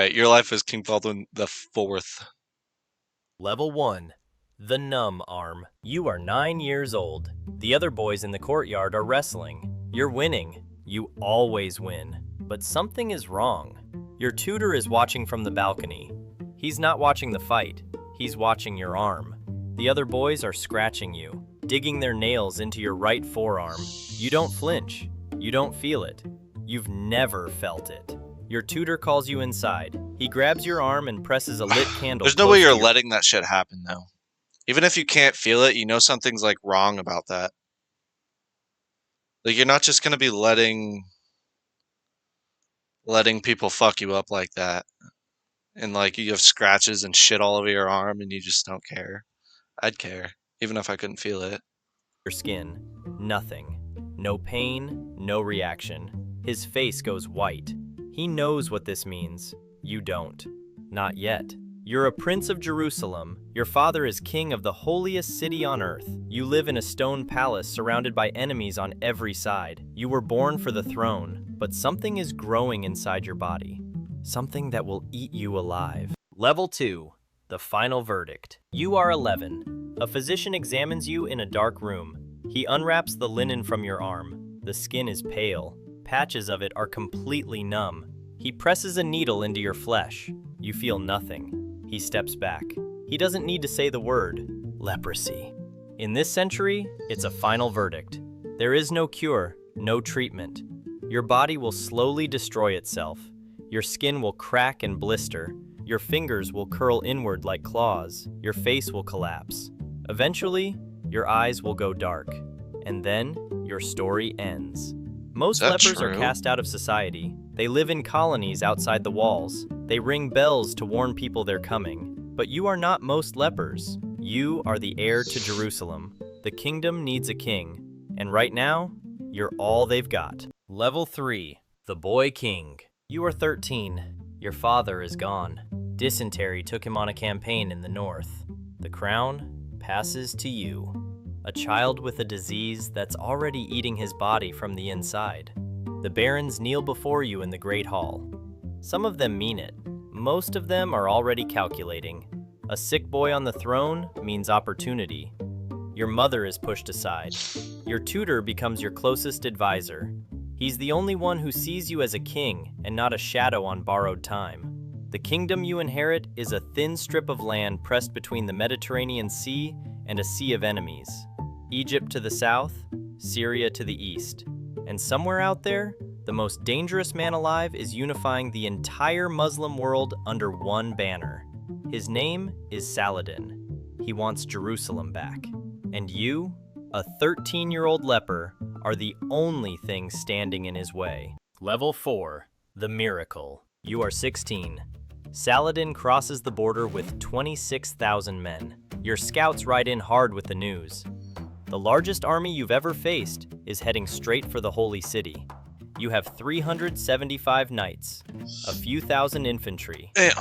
Right, your life is King Baldwin the Fourth. Level 1. The Numb Arm. You are 9 years old. The other boys in the courtyard are wrestling. You're winning. You always win. But something is wrong. Your tutor is watching from the balcony. He's not watching the fight. He's watching your arm. The other boys are scratching you, digging their nails into your right forearm. You don't flinch. You don't feel it. You've never felt it. Your tutor calls you inside. He grabs your arm and presses a lit candle. There's no way you're letting that shit happen, though. Even if you can't feel it, you know something's like wrong about that. Like you're not just gonna be letting people fuck you up like that, and like you have scratches and shit all over your arm, and you just don't care. I'd care, even if I couldn't feel it. Your skin. Nothing. No pain, no reaction. His face goes white. He knows what this means. You don't. Not yet. You're a prince of Jerusalem. Your father is king of the holiest city on earth. You live in a stone palace surrounded by enemies on every side. You were born for the throne, but something is growing inside your body. Something that will eat you alive. Level 2. The final verdict. You are 11. A physician examines you in a dark room. He unwraps the linen from your arm. The skin is pale. Patches of it are completely numb. He presses a needle into your flesh. You feel nothing. He steps back. He doesn't need to say the word, leprosy. In this century, it's a final verdict. There is no cure, no treatment. Your body will slowly destroy itself. Your skin will crack and blister. Your fingers will curl inward like claws. Your face will collapse. Eventually, your eyes will go dark. And then, your story ends. Most lepers are cast out of society. They live in colonies outside the walls. They ring bells to warn people they're coming. But you are not most lepers. You are the heir to Jerusalem. The kingdom needs a king. And right now, you're all they've got. Level 3. The Boy King. You are 13. Your father is gone. Dysentery took him on a campaign in the north. The crown passes to you. A child with a disease that's already eating his body from the inside. The barons kneel before you in the great hall. Some of them mean it. Most of them are already calculating. A sick boy on the throne means opportunity. Your mother is pushed aside. Your tutor becomes your closest advisor. He's the only one who sees you as a king and not a shadow on borrowed time. The kingdom you inherit is a thin strip of land pressed between the Mediterranean Sea and a sea of enemies. Egypt to the south, Syria to the east. And somewhere out there, the most dangerous man alive is unifying the entire Muslim world under one banner. His name is Saladin. He wants Jerusalem back. And you, a 13-year-old leper, are the only thing standing in his way. Level 4. The Miracle. You are 16. Saladin crosses the border with 26,000 men. Your scouts ride in hard with the news. The largest army you've ever faced is heading straight for the Holy City. You have 375 knights, a few thousand infantry. Damn.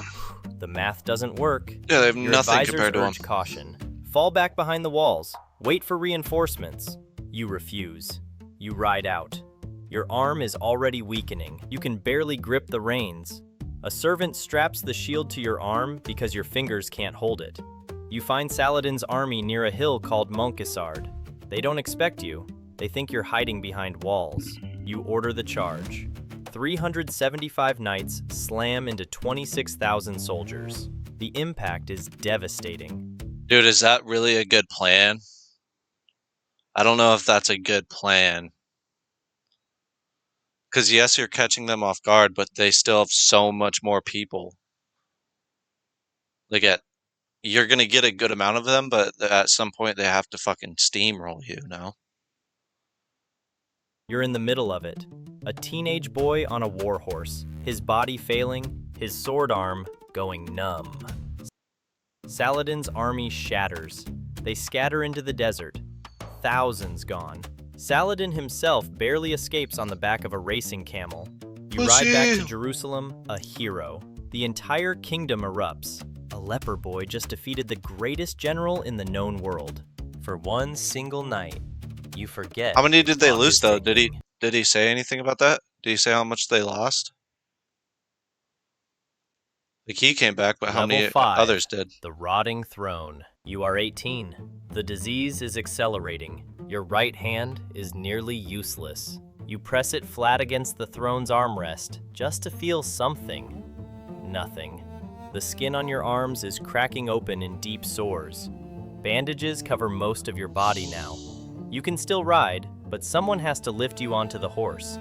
The math doesn't work. Yeah, they have Your nothing advisors compared to them. urge caution. Fall back behind the walls. Wait for reinforcements. You refuse. You ride out. Your arm is already weakening. You can barely grip the reins. A servant straps the shield to your arm because your fingers can't hold it. You find Saladin's army near a hill called Monkesard. They don't expect you. They think you're hiding behind walls. You order the charge. 375 knights slam into 26,000 soldiers. The impact is devastating. Dude, is that really a good plan? I don't know if that's a good plan. Because yes, you're catching them off guard, but they still have so much more people. You're gonna get a good amount of them, but at some point they have to fucking steamroll you, no? You're in the middle of it. A teenage boy on a war horse, his body failing, his sword arm going numb. Saladin's army shatters. They scatter into the desert. Thousands gone. Saladin himself barely escapes on the back of a racing camel. You ride back to Jerusalem, a hero. The entire kingdom erupts. A leper boy just defeated the greatest general in the known world. For one single night, you forget. How many did they lose, though? Did he say anything about that? Did he say how much they lost? Like, he came back, but how Level many 5, others did? the rotting throne. You are 18. The disease is accelerating. Your right hand is nearly useless. You press it flat against the throne's armrest just to feel something. Nothing. The skin on your arms is cracking open in deep sores. Bandages cover most of your body now. You can still ride, but someone has to lift you onto the horse.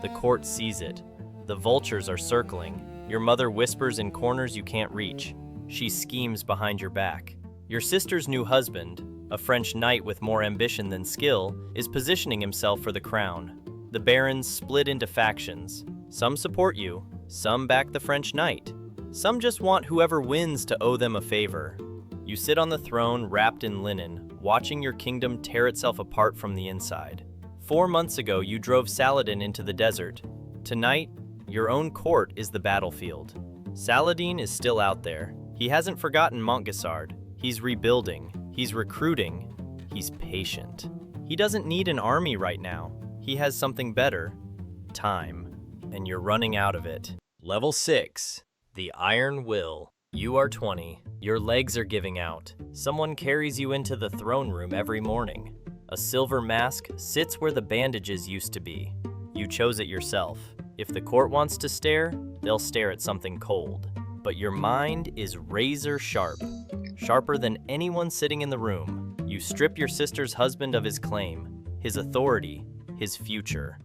The court sees it. The vultures are circling. Your mother whispers in corners you can't reach. She schemes behind your back. Your sister's new husband, a French knight with more ambition than skill, is positioning himself for the crown. The barons split into factions. Some support you, some back the French knight. Some just want whoever wins to owe them a favor. You sit on the throne wrapped in linen, watching your kingdom tear itself apart from the inside. 4 months ago, you drove Saladin into the desert. Tonight, your own court is the battlefield. Saladin is still out there. He hasn't forgotten Montgisard. He's rebuilding. He's recruiting. He's patient. He doesn't need an army right now. He has something better. Time. And you're running out of it. Level 6. The Iron Will. You are 20. Your legs are giving out. Someone carries you into the throne room every morning. A silver mask sits where the bandages used to be. You chose it yourself. If the court wants to stare, they'll stare at something cold. But your mind is razor sharp. Sharper than anyone sitting in the room. You strip your sister's husband of his claim, his authority, his future.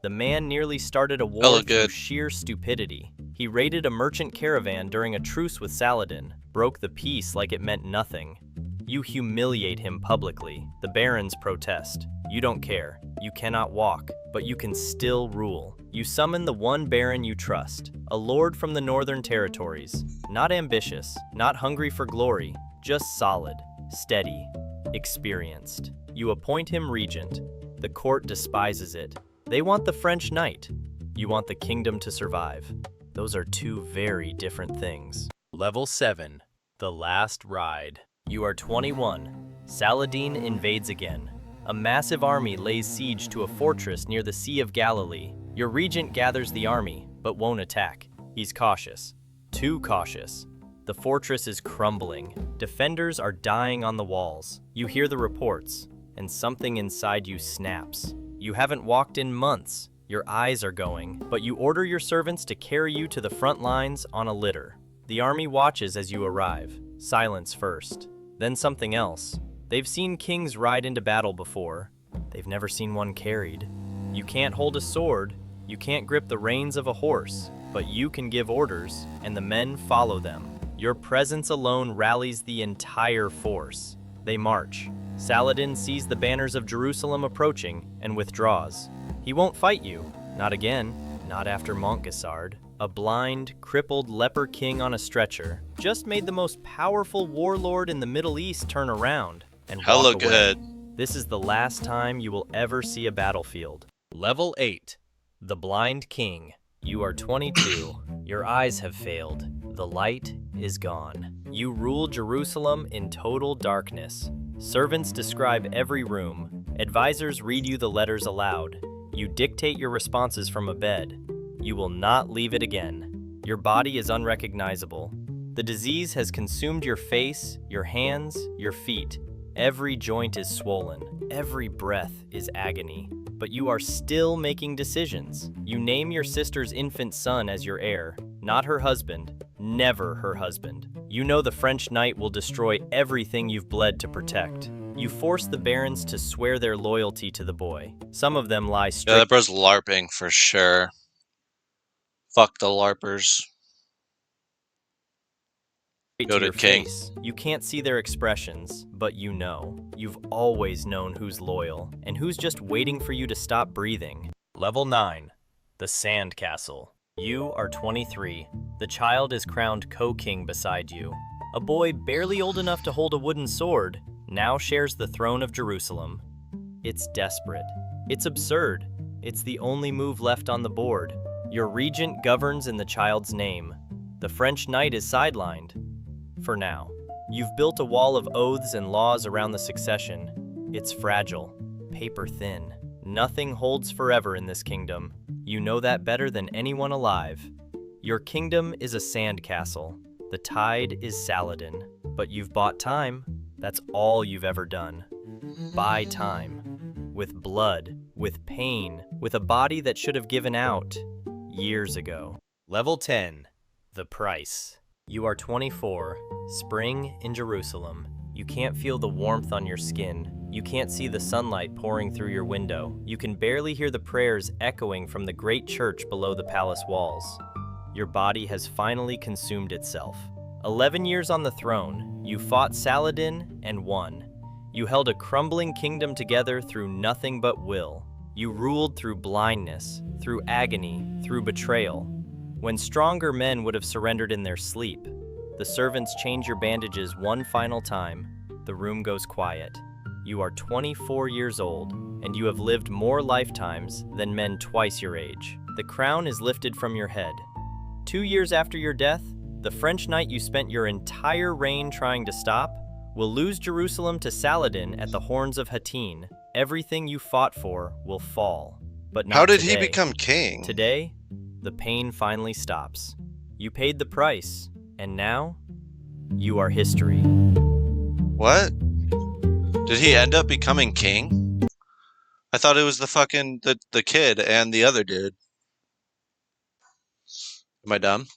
The man nearly started a war through sheer stupidity. He raided a merchant caravan during a truce with Saladin, broke the peace like it meant nothing. You humiliate him publicly. The barons protest. You don't care. You cannot walk, but you can still rule. You summon the one baron you trust, a lord from the northern territories. Not ambitious, not hungry for glory, just solid, steady, experienced. You appoint him regent. The court despises it. They want the French knight. You want the kingdom to survive. Those are two very different things. Level 7. The Last Ride. You are 21. Saladin invades again. A massive army lays siege to a fortress near the Sea of Galilee. Your regent gathers the army, but won't attack. He's cautious. Too cautious. The fortress is crumbling. Defenders are dying on the walls. You hear the reports, and something inside you snaps. You haven't walked in months. Your eyes are going, but you order your servants to carry you to the front lines on a litter. The army watches as you arrive. Silence first, then something else. They've seen kings ride into battle before. They've never seen one carried. You can't hold a sword. You can't grip the reins of a horse, but you can give orders, and the men follow them. Your presence alone rallies the entire force. They march. Saladin sees the banners of Jerusalem approaching and withdraws. He won't fight you. Not again. Not after Montgisard. A blind, crippled leper king on a stretcher just made the most powerful warlord in the Middle East turn around and walk away. Good. This is the last time you will ever see a battlefield. Level 8. The Blind King. You are 22. Your eyes have failed. The light is gone. You rule Jerusalem in total darkness. Servants describe every room. Advisors read you the letters aloud. You dictate your responses from a bed. You will not leave it again. Your body is unrecognizable. The disease has consumed your face, your hands, your feet. Every joint is swollen. Every breath is agony. But you are still making decisions. You name your sister's infant son as your heir, not her husband, never her husband. You know the French knight will destroy everything you've bled to protect. You force the barons to swear their loyalty to the boy. Some of them lie straight. Yeah, that bro's LARPing for sure. Fuck the LARPers. Go to your king. face. You can't see their expressions, but you know. You've always known who's loyal and who's just waiting for you to stop breathing. Level 9. The Sand Castle. You are 23. The child is crowned co-king beside you. A boy barely old enough to hold a wooden sword now shares the throne of Jerusalem. It's desperate. It's absurd. It's the only move left on the board. Your regent governs in the child's name. The French knight is sidelined. For now. You've built a wall of oaths and laws around the succession. It's fragile, paper thin. Nothing holds forever in this kingdom. You know that better than anyone alive. Your kingdom is a sandcastle. The tide is Saladin. But you've bought time. That's all you've ever done. Buy time. With blood, with pain, with a body that should have given out years ago. Level 10. The price. You are 24. Spring in Jerusalem. You can't feel the warmth on your skin. You can't see the sunlight pouring through your window. You can barely hear the prayers echoing from the great church below the palace walls. Your body has finally consumed itself. 11 years on the throne, you fought Saladin and won. You held a crumbling kingdom together through nothing but will. You ruled through blindness, through agony, through betrayal. When stronger men would have surrendered in their sleep, the servants change your bandages one final time. The room goes quiet. You are 24 years old, and you have lived more lifetimes than men twice your age. The crown is lifted from your head. 2 years after your death, the French knight you spent your entire reign trying to stop will lose Jerusalem to Saladin at the horns of Hattin. Everything you fought for will fall. But not How did today. he become king? Today, the pain finally stops. You paid the price, and now, you are history. What? Did he end up becoming king? I thought it was the fucking the kid and the other dude. Am I dumb?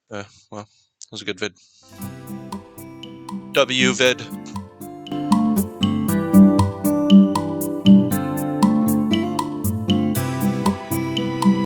Well, it was a good vid. W vid.